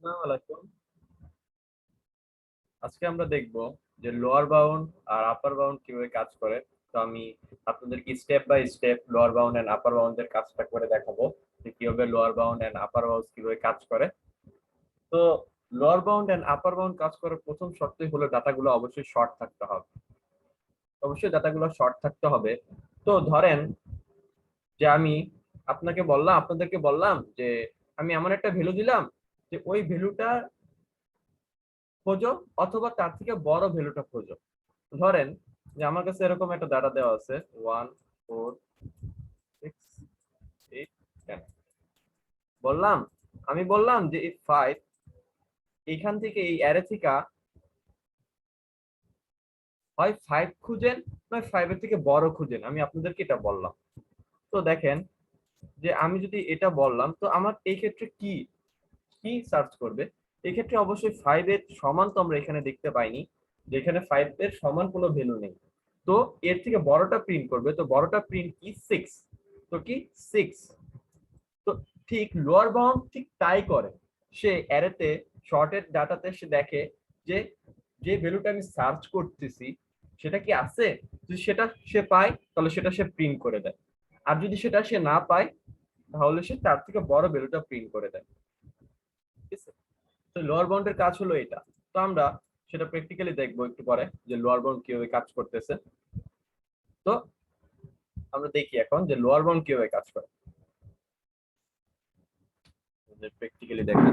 আসসালামু আলাইকুম। আজকে আমরা দেখব যে লোয়ার বাউন্ড আর আপার বাউন্ড কিভাবে কাজ করে। তো আমি আপনাদেরকে step by step lower bound and upper বাউন্ডের কাজটা করে দেখাবো যে কিভাবে lower bound and upper bound কিভাবে কাজ করে। তো lower bound and upper bound কাজ করার প্রথম শর্তই হলো ডাটাগুলো অবশ্যই শর্ট থাকতে হবে। অবশ্যই ডাটাগুলো শর্ট থাকতে হবে। তো ধরেন যে আমি আপনাদেরকে বললাম যে আমি এমন একটা ভ্যালু দিলাম যে ওই ভ্যালুটা খোঁজো অথবা তার থেকে বড় ভ্যালুটা খোঁজো। ধরেন যে আমার কাছে এরকম একটা ডাটা দেওয়া আছে 1 4 6 8 10। আমি বললাম যে এই 5 এখান থেকে এই অ্যারে থেকে হয় 5 খুঁজেন নয় 5 এর থেকে বড় খুঁজেন, আমি আপনাদেরকে এটা বললাম। তো দেখেন যে আমি যদি এটা বললাম তো আমার এই ক্ষেত্রে কি কি সার্চ করবে। এই ক্ষেত্রে অবশ্যই 5 এর সমান তো আমরা এখানে দেখতে পাইনি, যে এখানে 5 এর সমান কোনো ভ্যালু নেই। তো এর থেকে বড়টা প্রিন্ট করবে, তো বড়টা প্রিন্ট কি 6। তো কি 6। তো ঠিক লোয়ার বাউন্ড ঠিক তাই করে, সে অ্যারেতে শর্টেড ডাটাতে সে দেখে যে যে ভ্যালুটা আমি সার্চ করতেছি সেটা কি আছে। যদি সেটা সে পায় তাহলে সেটা সে প্রিন্ট করে দেয়, আর যদি সেটা সে না পায় তাহলে সে তার থেকে বড় ভ্যালুটা প্রিন্ট করে দেয়। ঠিক আছে, তো লোয়ার বাউন্ডের কাজ হলো এটা। তো আমরা সেটা প্র্যাকটিক্যালি দেখবো একটু পরে যে লোয়ার বাউন্ড কিভাবে কাজ করতেছে। তো আমরা দেখি এখন যে লোয়ার বাউন্ড কিভাবে কাজ করে, প্র্যাকটিক্যালি দেখি।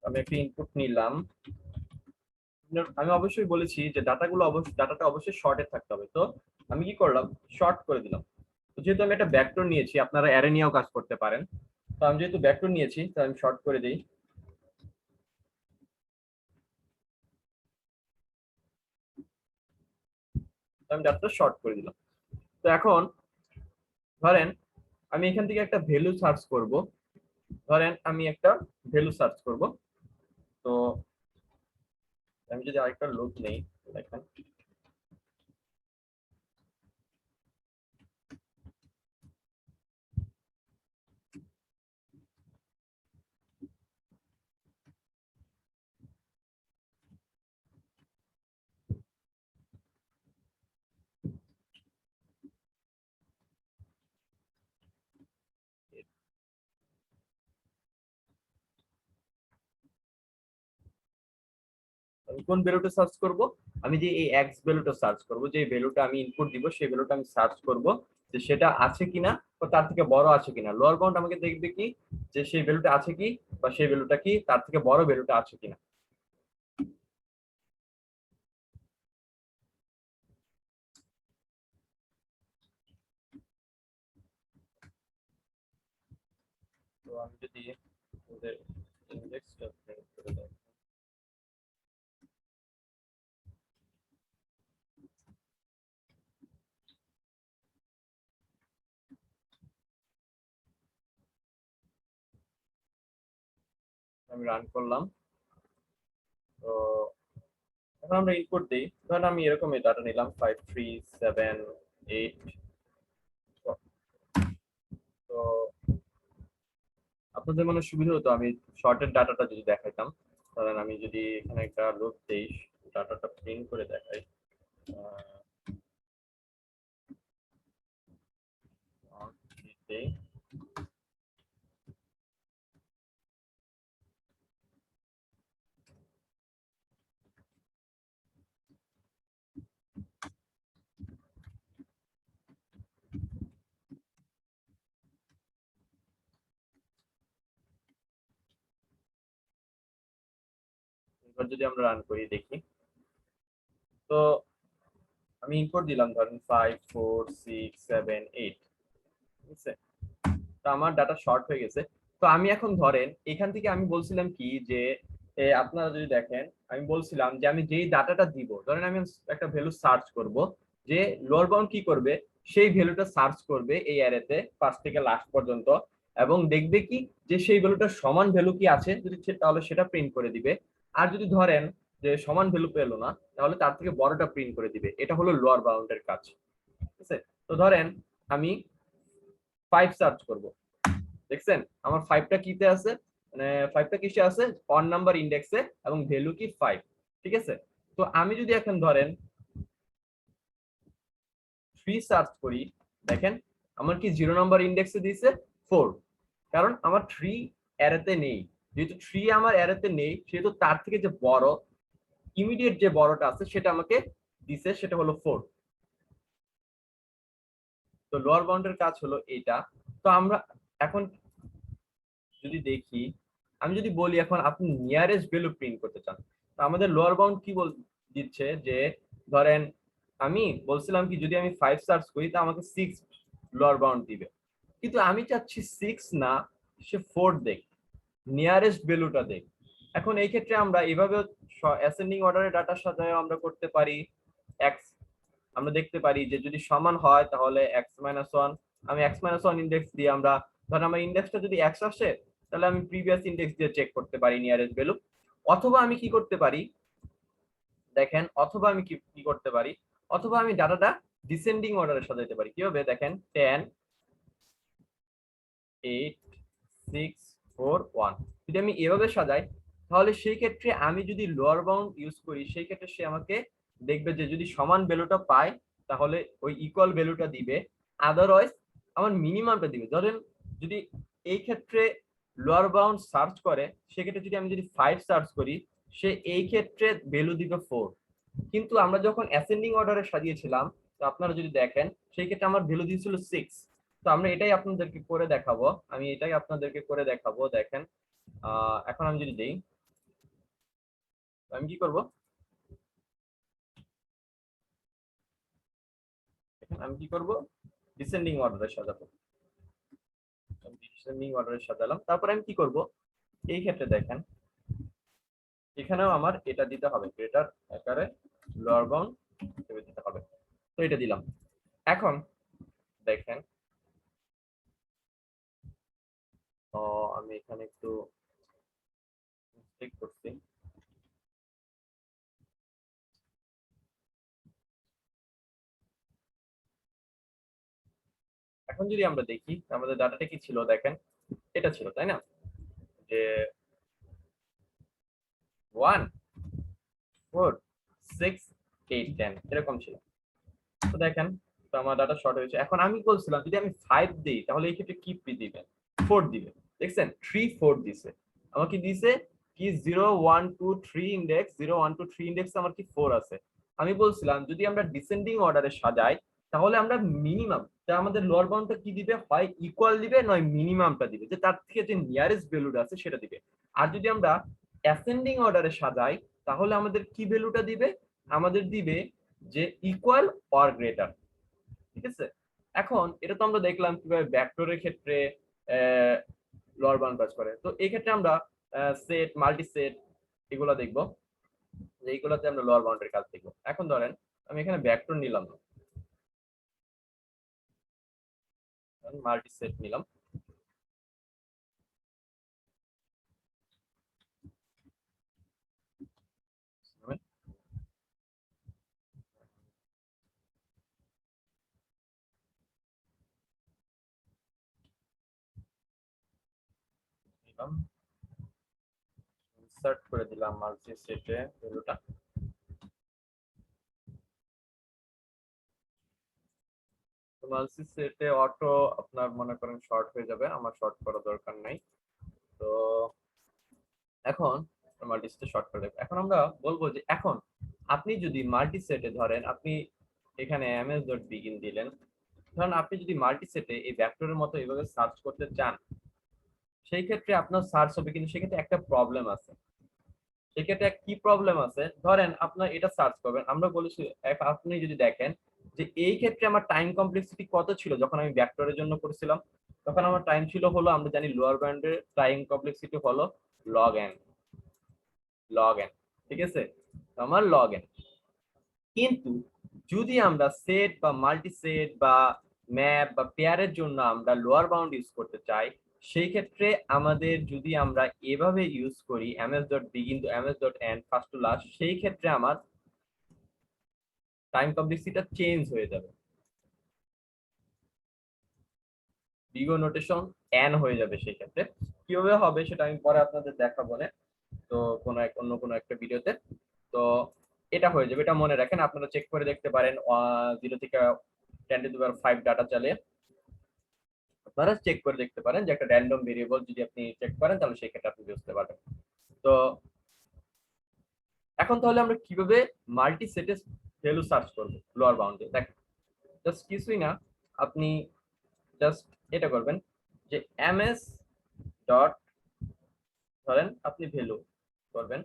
আমি একটা ইনপুট নিলাম। আমি অবশ্যই বলেছি যে ডাটাটা অবশ্যই শর্টেড থাকতে হবে। তো আমি কি করলাম, শর্ট করে দিলাম। তো যেহেতু আমি একটা ভেক্টর নিয়েছি, আপনারা অ্যারে নিয়েও কাজ করতে পারেন। তো আমি যেহেতু ভেক্টর নিয়েছি তো আমি শর্ট করে দিই। তো আমি ডাটাটা শর্ট করে দিলাম। তো এখন ধরেন আমি এখান থেকে একটা ভ্যালু সার্চ করব। ধরেন আমি একটা ভ্যালু সার্চ করব। তো আমি যদি আরেকটা লুপ নেই, দেখেন আমি কোন ভ্যালুটা সার্চ করব। আমি যে এই এক্স ভ্যালুটা সার্চ করব, যে ভ্যালুটা আমি ইনপুট দিব সেই ভ্যালুটা আমি সার্চ করব যে সেটা আছে কিনা বা তার থেকে বড় আছে কিনা। লোয়ার বাউন্ড আমাকে দেখবে কি যে সেই ভ্যালুটা আছে কি বা সেই ভ্যালুটা কি তার থেকে বড় ভ্যালুটা আছে কিনা। তো আমি যদি ওদের ইন্ডেক্সটা প্রিন্ট করে দেই, আমি রান করলাম। তো এখন আমরা ইনপুট দিই। ধরেন আমি এরকম ডাটা নিলাম 5378। তো আপনাদের মানে সুবিধা হতো আমি শর্টের ডাটাটা যদি দেখাইতাম। ধরেন আমি যদি এখানে একটা লুপ দেই, ডাটাটা প্রিন্ট করে দেখাই। আহ, দেই। এবার যদি আমরা রান করি দেখি। তো আমি ইনপুট দিলাম ধরেন 5467 8। ঠিক আছে, তো আমার ডাটা শর্ট হয়ে গেছে। তো আমি এখন ধরেন এখান থেকে আমি বলছিলাম কি যে আপনারা যদি দেখেন, আমি বলছিলাম যে আমি যেই ডাটাটা দিব, ধরেন আমি একটা ভ্যালু সার্চ করব, যে লোয়ার বাউন্ড কি করবে, সেই ভ্যালুটা সার্চ করবে এই অ্যারেতে ফার্স্ট থেকে লাস্ট পর্যন্ত, এবং দেখবে কি যে সেই ভ্যালুটার সমান ভ্যালু কি আছে, যদি তাহলে সেটা প্রিন্ট করে দিবে। আর যদি ধরেন যে সমান ভ্যালু পেলো না, তাহলে তার থেকে বড়টা প্রিন্ট করে দিবে। এটা হলো লোয়ার বাউন্ডের কাজ, ঠিক আছে? তো ধরেন আমি 5 সার্চ করব, দেখছেন আমার 5টা কিতে আছে, মানে 5টা কিসে আছে, অন নাম্বার ইন্ডেক্সে, এবং ভ্যালু কি 5, ঠিক আছে? তো আমি যদি এখন ধরেন 3 সার্চ করি, দেখেন আমার কি 0 নাম্বার ইন্ডেক্সে দিয়েছে 4, কারণ আমার 3 অ্যারেতে নেই। যেহেতু 3 আমার অ্যারেতে নেই, সেহেতু তার থেকে যে বড় ইমিডিয়েট যে বড়টা আছে সেটা আমাকে দিছে, সেটা হলো 4। তো লোয়ার বাউন্ডের কাজ হলো এইটা। তো আমরা এখন যদি দেখি, আমি যদি বলি এখন আপনি নিয়ারেস্ট ভ্যালু প্রিন্ট করতে চান, তো আমাদের লোয়ার বাউন্ড কি দিচ্ছে, যে ধরেন আমি বলছিলাম কি যদি আমি 5 সার্চ করি তা আমাকে 6 লোয়ার বাউন্ড দিবে, কিন্তু আমি চাচ্ছি 6 না, সে 4 দেখ, নিয়ারেস্ট ভ্যালুটা দেখ। এখন এই ক্ষেত্রে আমরা এইভাবে অ্যাসেন্ডিং অর্ডারে ডাটা সাজায় আমরা করতে পারি। এক্স আমরা দেখতে পারি যে যদি সমান হয় তাহলে x-1, আমি x-1 ইন্ডেক্স দিয়ে আমরা, ধরেন আমার ইন্ডেক্সটা যদি x আসে, তাহলে আমি প্রিভিয়াস ইন্ডেক্স দিয়ে চেক করতে পারি নিয়ারেস্ট ভ্যালু। অথবা আমি কি করতে পারি, দেখেন, অথবা আমি কি করতে পারি, অথবা আমি ডাটাটা ডিসেন্ডিং অর্ডারে সাজাইতে পারি। কিভাবে দেখেন, 10 8 6 4 1 যদি আমি এভাবে সাজাই, তাহলে সেই ক্ষেত্রে আমি যদি লোয়ার বাউন্ড ইউজ করি, সেই ক্ষেত্রে সে আমাকে দেখবে যে যদি সমান ভ্যালুটা পায় তাহলে ওই ইকুয়াল ভ্যালুটা দিবে, আদারওয়াইজ আমার মিনিমামটা দিবে। ধরেন যদি এই ক্ষেত্রে লোয়ার বাউন্ড সার্চ করে, সেক্ষেত্রে যদি আমি 5 সার্চ করি, সে এই ক্ষেত্রে ভ্যালু দিবে 4। কিন্তু আমরা যখন অ্যাসেন্ডিং অর্ডারে সাজিয়েছিলাম, তো আপনারা যদি দেখেন সেই ক্ষেত্রে আমার ভ্যালু দিয়েছিল 6। তো আমরা এটাই আপনাদেরকে করে দেখাবো, আমি এটাই আপনাদেরকে করে দেখাবো। দেখেন এখন আমি যদি দেই, আমি কি করব, আমি কি করব, ডিসেন্ডিং অর্ডারে সাজাবো। ডিসেন্ডিং অর্ডারে সাজালাম, তারপর আমি কি করব, এই ক্ষেত্রে দেখেন এখানেও আমার এটা দিতে হবে, গ্রেটার আকারে লোয়ার বাউন্ড দিতে হবে। তো এটা দিলাম। এখন দেখেন, তো আমি এখানে একটু মিস্টেক করছি। এখন যদি আমরা দেখি আমাদের ডাটাটা কি ছিল, দেখেন এটা ছিল, তাই না, যে 1 4 6 8 10 এরকম ছিল। তো দেখেন, তো আমার ডাটা শর্ট হয়েছে। এখন আমি বলছিলাম যদি আমি 5 দিই তাহলে এই ক্ষেত্রে কি দিবে, 4 দিবে। দেখছেন 3 4 দিছে, আমাকে দিছে কি 0 1 2 3 ইন্ডেক্স, 0 1 2 3 ইন্ডেক্স আমার কি 4 আছে। আমি বলছিলাম যদি আমরা ডিসেন্ডিং অর্ডারে সাজাই, তাহলে আমরা মিনিমাম, তা আমাদের লোয়ার বাউন্ডটা কি দিবে, হয় ইকুয়াল দিবে নয় মিনিমামটা দিবে, যে তার থেকে যে নিয়ারেস্ট ভ্যালুটা আছে সেটা দিবে। আর যদি আমরা অ্যাসেন্ডিং অর্ডারে সাজাই, তাহলে আমাদের কি ভ্যালুটা দিবে, আমাদের দিবে যে ইকুয়াল অর গ্রেটার, ঠিক আছে? এখন এটা তো আমরা দেখলাম কিভাবে ভেক্টরের ক্ষেত্রে লোয়ার বাউন্ড কাজ করে। তো এই ক্ষেত্রে আমরা সেট, মাল্টি সেট এগুলো দেখবো, যে এইগুলোতে আমরা লোয়ার বাউন্ডের কাজ দেখবো। এখন ধরেন আমি এখানে ভেক্টর নিলাম, মাল্টি সেট নিলাম, নিলাম, ইনসার্ট করে দিলাম মাল্টি সেটে ভ্যালুটা। মাল্টি সেটে অটো আপনার মনে করেন শর্ট হয়ে যাবে, আমার শর্ট করা দরকার নাই। তো এখন মাল্টি সেটে শর্ট করে দেব। এখন আমরা বলবো যে এখন আপনি যদি মাল্টি সেটে, ধরেন আপনি এখানে ms.begin দিলেন, ধরেন আপনি যদি মাল্টি সেটে এই ভেক্টরের মতো এইভাবে সার্চ করতে চান, সেই ক্ষেত্রে আপনার সার্চ হবে, কিন্তু সেক্ষেত্রে একটা প্রবলেম আছে। সেক্ষেত্রে কি প্রবলেম আছে, ধরেন আপনার এটা সার্চ করবেন, আমরা বলেছি আপনি যদি দেখেন যে এই ক্ষেত্রে আমার টাইম কমপ্লেক্সিটি কত ছিল যখন আমি ভেক্টরের জন্য করেছিলাম, তখন আমার টাইম ছিল হলো, আমরা জানি লোয়ার বাউন্ডের টাইম কমপ্লেক্সিটি হলো log n, log n, ঠিক আছে? আমার log n। কিন্তু যদি আমরা সেট বা মাল্টি সেট বা ম্যাপ বা পেয়ারের জন্য আমরা লোয়ার বাউন্ড ইউজ করতে চাই, সেই ক্ষেত্রে আমাদের যদি আমরা এভাবে ইউজ করি ms.begin to ms.end first to last, সেই ক্ষেত্রে আমার টাইম কমপ্লেক্সিটিটা চেঞ্জ হয়ে যাবে। বিগো নোটেশন n হয়ে যাবে সেই ক্ষেত্রে। কিভাবে হবে সেটা আমি পরে আপনাদের দেখাবো না, তো অন্য কোনো একটা ভিডিওতে। তো এটা হয়ে যাবে, এটা মনে রাখেন। আপনারা চেক করে দেখতে পারেন 0 থেকে 10⁵ ডাটা চালিয়ে আপনারা চেক করে দেখতে পারেন যে একটা র্যান্ডম ভেরিয়েবল যদি আপনি চেক করেন তাহলে সেই ক্ষেত্রে আপনি বুঝতে পারবেন। তো এখন তাহলে আমরা কিভাবে মাল্টি সেটে ভ্যালু সার্চ করব লোয়ার বাউন্ডে? দেখেন, জাস্ট কিছুই না, আপনি জাস্ট এটা করবেন যে ms ডট, ধরেন আপনি ভ্যালু করবেন,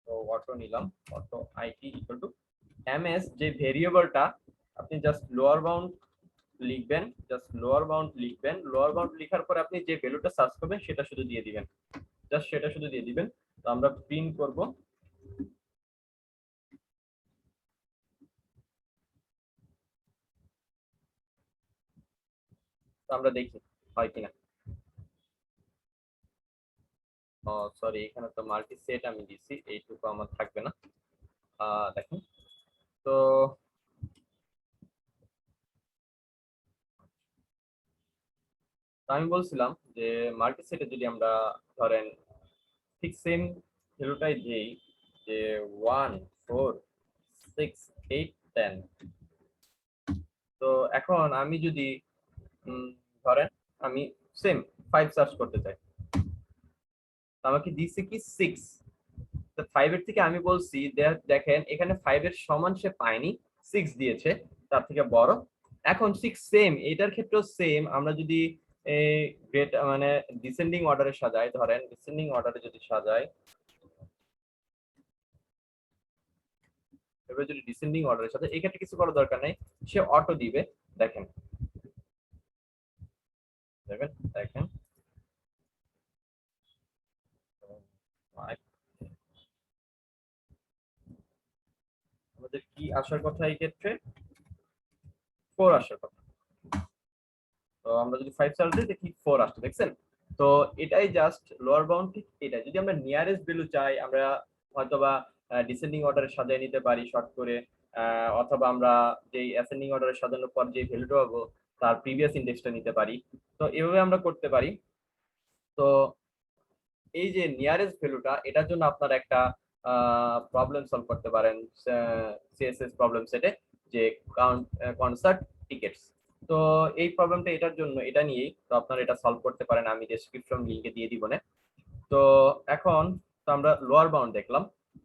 তো অটো নিলাম, auto IT equal to ms, যে ভেরিয়েবলটা আপনি জাস্ট লোয়ার বাউন্ড লিখবেন, জাস্ট লোয়ার বাউন্ড লিখবেন। লোয়ার বাউন্ড লেখার পরে আপনি যে ভ্যালুটা সার্চ করবেন সেটা শুধু দিয়ে দিবেন, জাস্ট সেটা শুধু দিয়ে দিবেন। তো আমরা প্রিন্ট করব, তো আমরা দেখি হয় কিনা। ও সরি, এখানে তো মাল্টি সেট আমি দিছি, এইটুকু আমার থাকবে না। দেখুন, তো আমি বলছিলাম যে মাল্টি সেটে যদি আমরা ধরেন ঠিক সেম ভ্যালুটাই দিই, যে 1 4 6 8 10। তো এখন আমি যদি ধরেন আমি সেম 5 সার্চ করতে চাই, আমাকে দিছে কি 6। তো 5 এর থেকে আমি বলছি দেখেন এখানে 5 এর সমান সে পায়নি, 6 দিয়েছে তার থেকে বড়। এখন 6 সেম, এটার ক্ষেত্রেও সেম। আমরা যদি গ্রেড মানে ডিসেন্ডিং অর্ডারে সাজাই, ধরেন ডিসেন্ডিং অর্ডারে যদি সাজাই, এবার যদি ডিসেন্ডিং অর্ডারের সাথে, এই ক্ষেত্রে কিছু করার দরকার নেই, সে অটো দিবে। দেখেন দেখেন দেখেন আমাদের কি আসার কথা এই ক্ষেত্রে? 4 আসার কথা। তো আমরা যদি 5 সার্চ দিই দেখি 4 আসছে, দেখছেন? তো এটাই জাস্ট লোয়ার বাউন্ড, ঠিক এটা। যদি আমরা নিয়ারেস্ট ভ্যালু চাই, আমরা হয়তোবা ডিসেন্ডিং অর্ডারে সাজিয়ে নিতে পারি শর্ট করে, অথবা আমরা যেই অ্যাসেন্ডিং অর্ডারে সাজানোর পর যে ভ্যালুটা পাবো তার প্রিভিয়াস ইন্ডেক্সটা নিতে পারি। তো এভাবে আমরা করতে পারি। তো এই যে নিয়ারেস্ট ভ্যালুটা, এটার জন্য আপনারা একটা প্রবলেম সলভ করতে পারেন সিএসএস প্রবলেম সেটে, যে কনসার্ট টিকেটস। তো এই প্রবলেমটা এটার জন্য, এটা নিয়েই। তো আপনারা এটা সলভ করতে পারেন, আমি ডেসক্রিপশন লিংকে দিয়ে দিব না। তো এখন তো আমরা লোয়ার বাউন্ড দেখলাম,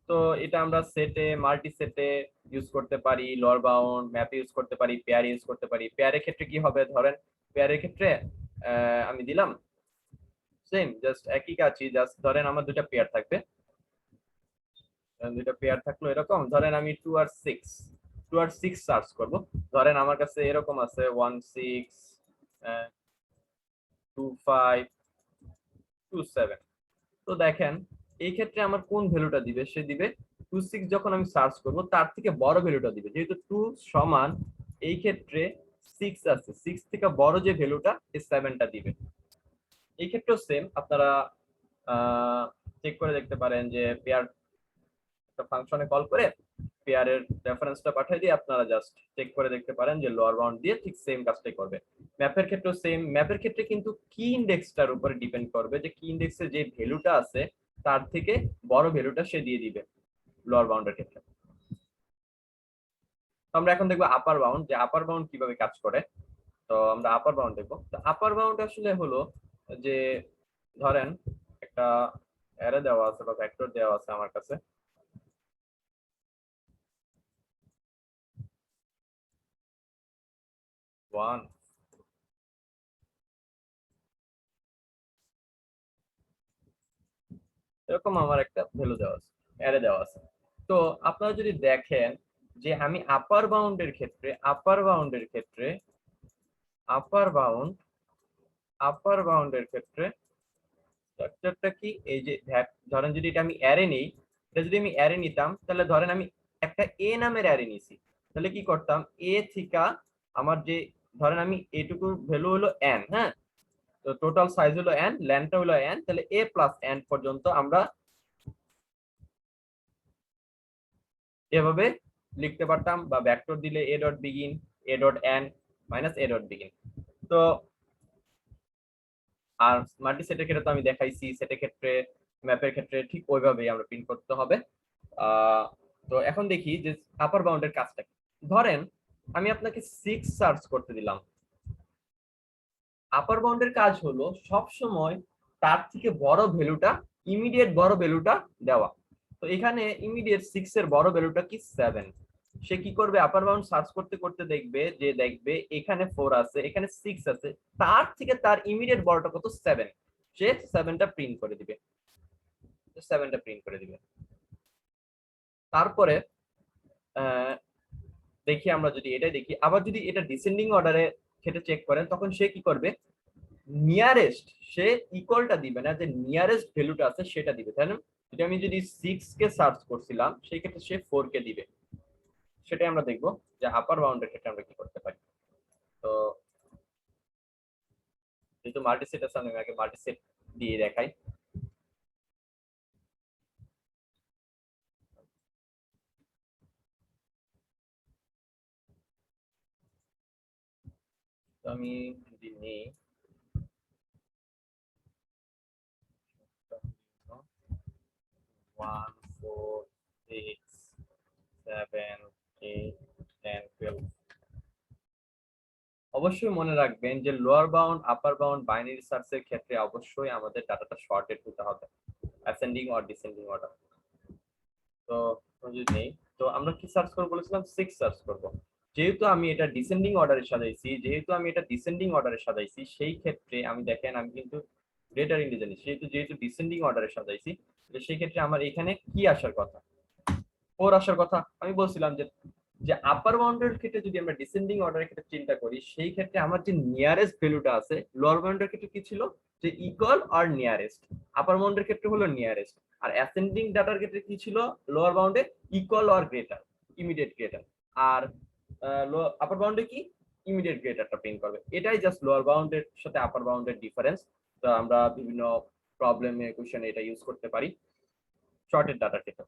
তো এটা আমরা সেটে মাল্টি সেটে ইউজ করতে পারি, লোয়ার বাউন্ড ম্যাপে ইউজ করতে পারি, পেয়ার ইউজ করতে পারি। পেয়ারের ক্ষেত্রে কি হবে, ধরেন পেয়ারের ক্ষেত্রে আমি দিলাম সেম, জাস্ট একই কাজই। জাস্ট ধরেন আমার দুটো পেয়ার থাকবে, দুটো পেয়ার থাকলো এরকম। ধরেন আমি 2 আর 6 সার্চ করব। ধরেন আমার কাছে এরকম আছে 1 6 2 5 2 7। তো দেখেন এই ক্ষেত্রে আমার কোন ভ্যালুটা দিবে, সে দিবে 2 6। যখন আমি সার্চ করব তার থেকে বড় ভ্যালুটা দিবে, যেহেতু 2 সমান এই ক্ষেত্রে 6 আছে, 6 থেকে বড় যে ভ্যালুটা এই 7টা দিবে। এই ক্ষেত্রেও সেম, আপনারা চেক করে দেখতে পারেন যে পেয়ার একটা ফাংশনে কল করে পেয়ারের রেফারেন্সটা পাঠিয়ে দিয়ে আপনারা জাস্ট চেক করে দেখতে পারেন যে লোয়ার বাউন্ড দিয়ে ঠিক সেম কাজটাই করবে। ম্যাপের ক্ষেত্রেও সেম। ম্যাপের ক্ষেত্রে কিন্তু কি ইন্ডেক্সটার উপরে ডিপেন্ড করবে, যে কি ইন্ডেক্সে যে ভ্যালুটা আছে তার থেকে বড় ভ্যালুটা সে দিয়ে দিবে লোয়ার বাউন্ডের ক্ষেত্রে। আমরা এখন দেখবো আপার বাউন্ড, যে আপার বাউন্ড কিভাবে কাজ করে। তো আমরা আপার বাউন্ড দেখবো। তো আপার বাউন্ড আসলে হলো যে ধরেন একটা অ্যারে দেওয়া আছে বা ভেক্টর দেওয়া আছে আমার কাছে, 1 এরকম আমার একটা ভ্যালু দেওয়া আছে, অ্যারে দেওয়া আছে। তো আপনারা যদি দেখেন যে আমি আপার বাউন্ডের ক্ষেত্রে স্ট্রাকচারটা কি, এই যে ধরেন যদি এটা আমি অ্যারে নেই, এটা যদি আমি অ্যারে নিতাম তাহলে ধরেন আমি একটা এ নামের অ্যারে নিছি, তাহলে কি করতাম, এ থিকা আমার যে, ধরেন আমি এটুকু ভ্যালু হলো n, হ্যাঁ, তো টোটাল সাইজ হলো n, লেন্থটা হলো n, তাহলে a প্লাস n পর্যন্ত আমরা এভাবে লিখতে পারতাম, বা ভেক্টর দিলে a dot begin a dot n minus a dot begin. তো আর মাল্টি সেটের ক্ষেত্রে তো আমি দেখাইছি, সেটের ক্ষেত্রে ম্যাপের ক্ষেত্রে ঠিক ওইভাবেই আমরা প্রিন্ট করতে হবে। তো এখন দেখি যে আপার বাউন্ডের কাজটা কি। ধরেন আমি আপনাকে 6 সার্চ করতে দিলাম, আপার বাউন্ডের কাজ হলো সব সময় তার থেকে বড় ভ্যালুটা, ইমিডিয়েট বড় ভ্যালুটা দেওয়া। তো এখানে ইমিডিয়েট 6 এর বড় ভ্যালুটা কি 7, সে কি করবে, আপার বাউন্ড সার্চ করতে করতে দেখবে এখানে 4 আছে, এখানে 6 আছে, তার থেকে তার ইমিডিয়েট বড়টা কত 7, সে 7টা প্রিন্ট করে দিবে, 7টা প্রিন্ট করে দিবে। তারপরে দেখি আমরা যদি এটাই দেখি, আবার যদি এটা ডিসেন্ডিং অর্ডারে সেটা চেক করেন, তখন সে কি করবে, নিয়ারেস্ট, সে ইকুয়ালটা দিবে না, যে নিয়ারেস্ট ভ্যালুটা আছে সেটা দিবে, তাই না? যদি আমি 6 কে সার্চ করছিলাম, সেই ক্ষেত্রে সে 4 কে দিবে। সেটাই আমরা দেখবো যে আপার বাউন্ডের ক্ষেত্রে আমরা কি করতে পারি। তো যেহেতু মাল্টি সেট আছে, আমি আগে মাল্টি সেট দিয়ে দেখাই। তো আমি যদি নেই 1 4 6 7 8 10 12, অবশ্যই মনে রাখবেন যে লোয়ার বাউন্ড আপার বাউন্ড বাইনারি সার্চের ক্ষেত্রে অবশ্যই আমাদের ডাটাটা শর্টেড হতে হবে, অ্যাসেন্ডিং অর ডিসেন্ডিং অর্ডার। তো যদি নেই, তো আমরা কি সার্চ করব বলেছিলাম, 6 সার্চ করব। যেহেতু আমি এটা ডিসেন্ডিং অর্ডারে সাজাইছি, সেই ক্ষেত্রে আমি দেখেন আমি কিন্তু গ্রেটার ইন্ডিজেন যেহেতু ডিসেন্ডিং অর্ডারে সাজাইছি, সেই ক্ষেত্রে আমার এখানে কি আসার কথা, 4 আসার কথা। আমি বলছিলাম যে যে আপার বাউন্ডের ক্ষেত্রে যদি আমরা ডিসেন্ডিং অর্ডারের ক্ষেত্রে চিন্তা করি, সেই ক্ষেত্রে আমার যে নিয়ারেস্ট ভ্যালুটা আছে, লোয়ার বাউন্ডের ক্ষেত্রে কি ছিল, যে ইকুয়াল আর নিয়ারেস্ট, আপার বাউন্ডের ক্ষেত্রে হলো নিয়ারেস্ট, আর অ্যাসেন্ডিং ডাটার ক্ষেত্রে কি ছিল, লোয়ার বাউন্ডে ইকুয়াল আর গ্রেটার, ইমিডিয়েট গ্রেটার, আর আপার বাউন্ডে কি, ইমিডিয়েট গ্রেটারটা প্রিন্ট করবে। এটাই জাস্ট লোয়ার বাউন্ডের সাথে আপার বাউন্ডের ডিফারেন্স। তো আমরা বিভিন্ন প্রবলেমে কোশ্চেনে এটা ইউজ করতে পারি শর্টেড ডাটার ক্ষেত্রে।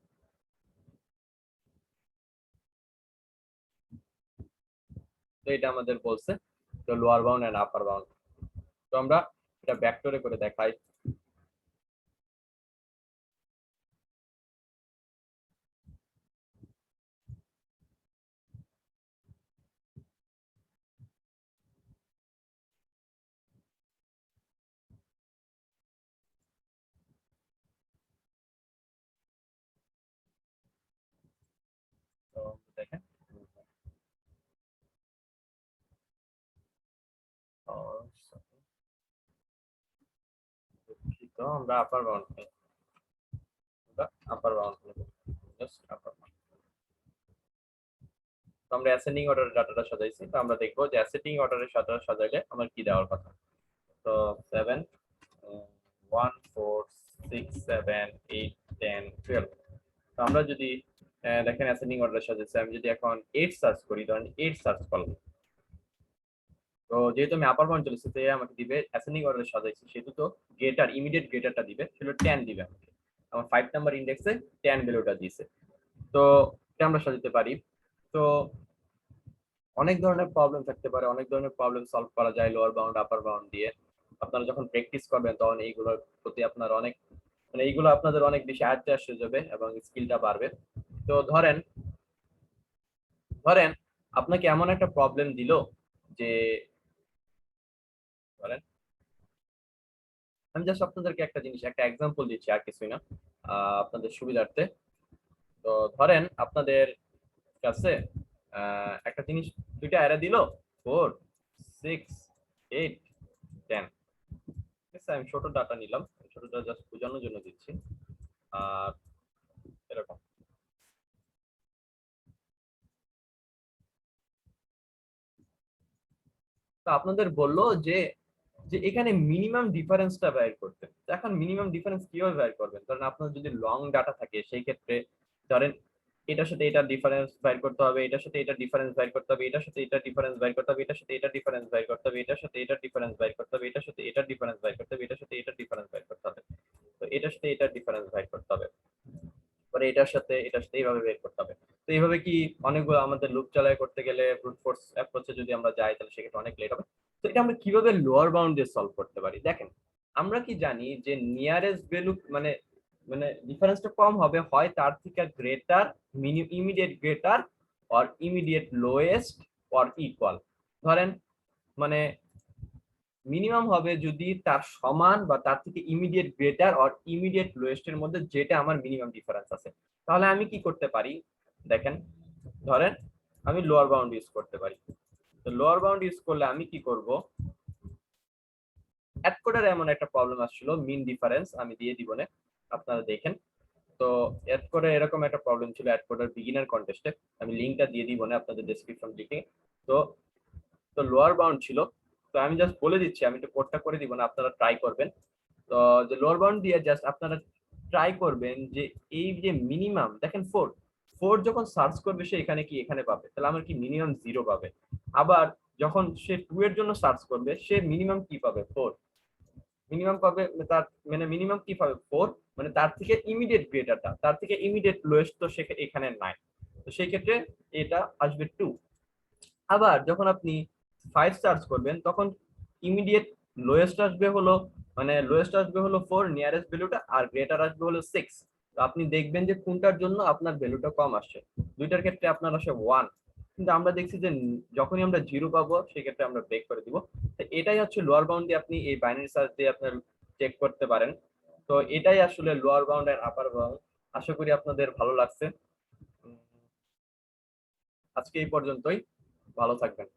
তো এটা আমাদের বলছে তো lower bound and upper bound. তো আমরা এটা ভেক্টরে করে দেখাই। তো দেখেন, তো আমরা আপার বাউন্ড জাস্ট আপার বাউন্ড। তো আমরা অ্যাসেন্ডিং অর্ডারের ডাটাটা সাজাইছি, তো আমরা দেখবো যে অ্যাসেন্ডিং অর্ডারের সাজাইলে আমার কি দেওয়ার কথা। তো 7 1 4 6 7 8 10 12। তো আমরা যদি দেখেন অ্যাসেন্ডিং অর্ডারে সাজাইছি, আমি যদি এখন 8 সার্চ করি, ধরেন 8 সার্চ করলাম, তো যেহেতু আমি আপার বাউন্ড চলেছি, তো আমাকে দিবে অ্যাসেন্ডিং অর্ডারে সাজাইছি, সেহেতু তো গ্রেটার, ইমিডিয়েট গ্রেটারটা দিবে, সেটা 10 দিবে আমাকে, আমার 5 নাম্বার ইন্ডেক্সে 10 ভ্যালুটা দিয়েছে। তো এটা আমরা সাজাতে পারি। তো অনেক ধরনের প্রবলেম থাকতে পারে, অনেক ধরনের প্রবলেম সলভ করা যায় লোয়ার বাউন্ড আপার বাউন্ড দিয়ে। আপনারা যখন প্র্যাকটিস করবেন, তখন এইগুলোর প্রতি আপনার অনেক, মানে এইগুলো আপনাদের অনেক বেশি আয়ত্তে আসে যাবে এবং স্কিলটা বাড়বে। তো ধরেন ধরেন আপনাকে এমন একটা প্রবলেম দিল যে, ধরেন আমি জাস্ট আপনাদেরকে একটা জিনিস, একটা এক্সাম্পল দিচ্ছি, আর কিছুই না, আপনাদের সুবিধার্থে। তো ধরেন আপনাদের কাছে একটা জিনিস, দুইটা অ্যারে দিল, 4 6 8 10। আমি ছোট ডাটা নিলাম, ছোটটা জাস্ট বোঝানোর জন্য দিচ্ছি। আর এরকম, তো আপনাদের বললো যে যে এখানে মিনিমাম ডিফারেন্সটা বের করতে। এখন মিনিমাম ডিফারেন্স কিভাবে বের করবেন? কারণ আপনার যদি লং ডাটা থাকে সেই ক্ষেত্রে ধরেন এটার সাথে এটা ডিফারেন্স বের করতে হবে, এটার সাথে এটা ডিফারেন্স বের করতে হবে, এটার সাথে এটা ডিফারেন্স বের করতে হবে, এটার সাথে এটা ডিফারেন্স বের করতে হবে, এটার সাথে এটা ডিফারেন্স বের করতে হবে, এটার সাথে এটা ডিফারেন্স বের করতে হবে, এটার সাথে এটা ডিফারেন্স বের করতে হবে। তো এটার সাথে এটা ডিফারেন্স বের করতে হবে। পরে এটার সাথে এইভাবে বের করতে হবে। তো এইভাবে কি অনেকগুলো আমাদের লুপ চালায় করতে গেলে ব্রুট ফোর্স অ্যাপ্রোচে যদি আমরা যাই তাহলে সেক্ষেত্রে অনেক লেট হবে। তো এটা আমরা কিভাবে লোয়ার বাউন্ড দিয়ে সলভ করতে পারি? দেখেন আমরা কি জানি যে নিয়ারেস্ট ভ্যালু মানে মানে ডিফারেন্সটা কম হবে হয় তার থেকে greater, immediate greater or immediate lowest or equal. ধরেন মানে মিনিমাম হবে যদি তার সমান বা তার থেকে immediate greater or immediate lowest এর মধ্যে যেটা আমার মিনিমাম ডিফারেন্স আছে। তাহলে আমি কি করতে পারি? দেখেন ধরেন আমি লোয়ার বাউন্ড ইউজ করতে পারি। তো লোয়ার বাউন্ড ইউজ করলে আমি কি করব? অ্যাড কোডের এমন একটা প্রবলেম আসছিল, মিন ডিফারেন্স আমি দিয়ে দিব না, আপনারা দেখেন। তো অ্যাড কোডে এরকম একটা প্রবলেম ছিল অ্যাড কোডের বিগিনার কন্টেস্টে, আমি লিংকটা দিয়ে দিব না আপনাদের ডেসক্রিপশন লিখে। তো তো লোয়ার বাউন্ড ছিল। তো আমি জাস্ট বলে দিচ্ছি, আমি তো কোডটা করে দিব না, আপনারা ট্রাই করবেন। তো যে লোয়ার বাউন্ড দিয়ে জাস্ট আপনারা ট্রাই করবেন যে এই যে মিনিমাম দেখেন 4 4 যখন সার্চ করবে সে এখানে কি এখানে পাবে, তাহলে আমার কি মিনিমাম 0 পাবে। আবার যখন সে 2 এর জন্য সার্চ করবে সে মিনিমাম কি পাবে? 4 মিনিমাম পাবে। তার মানে মিনিমাম কি পাবে? 4, মানে তার থেকে ইমিডিয়েট গ্রেটারটা, তার থেকে ইমিডিয়েট লোয়েস্ট তো সে এখানে নাই। তো সেই ক্ষেত্রে এটা আসবে 2। আবার যখন আপনি 5 সার্চ করবেন তখন ইমিডিয়েট লোয়েস্ট আসবে হলো মানে লোয়েস্ট আসবে হলো 4 নিয়ারেস্ট ভ্যালুটা, আর গ্রেটার আসবে হলো 6। তো আপনি দেখবেন যে কোনটার জন্য আপনার ভ্যালুটা কম আসছে। দুইটার ক্ষেত্রে আপনার আসে 1, কিন্তু আমরা দেখছি যে যখনই আমরা 0 পাবো সেই ক্ষেত্রে আমরা ব্রেক করে দিব। তো এটাই হচ্ছে লোয়ার বাউন্ড দিয়ে আপনি এই বাইনারি সার্চ দিয়ে আপনার চেক করতে পারেন। তো এটাই আসলে lower bound and upper bound. আশা করি আপনাদের ভালো লাগছে। আজকে এই পর্যন্তই, ভালো থাকবেন।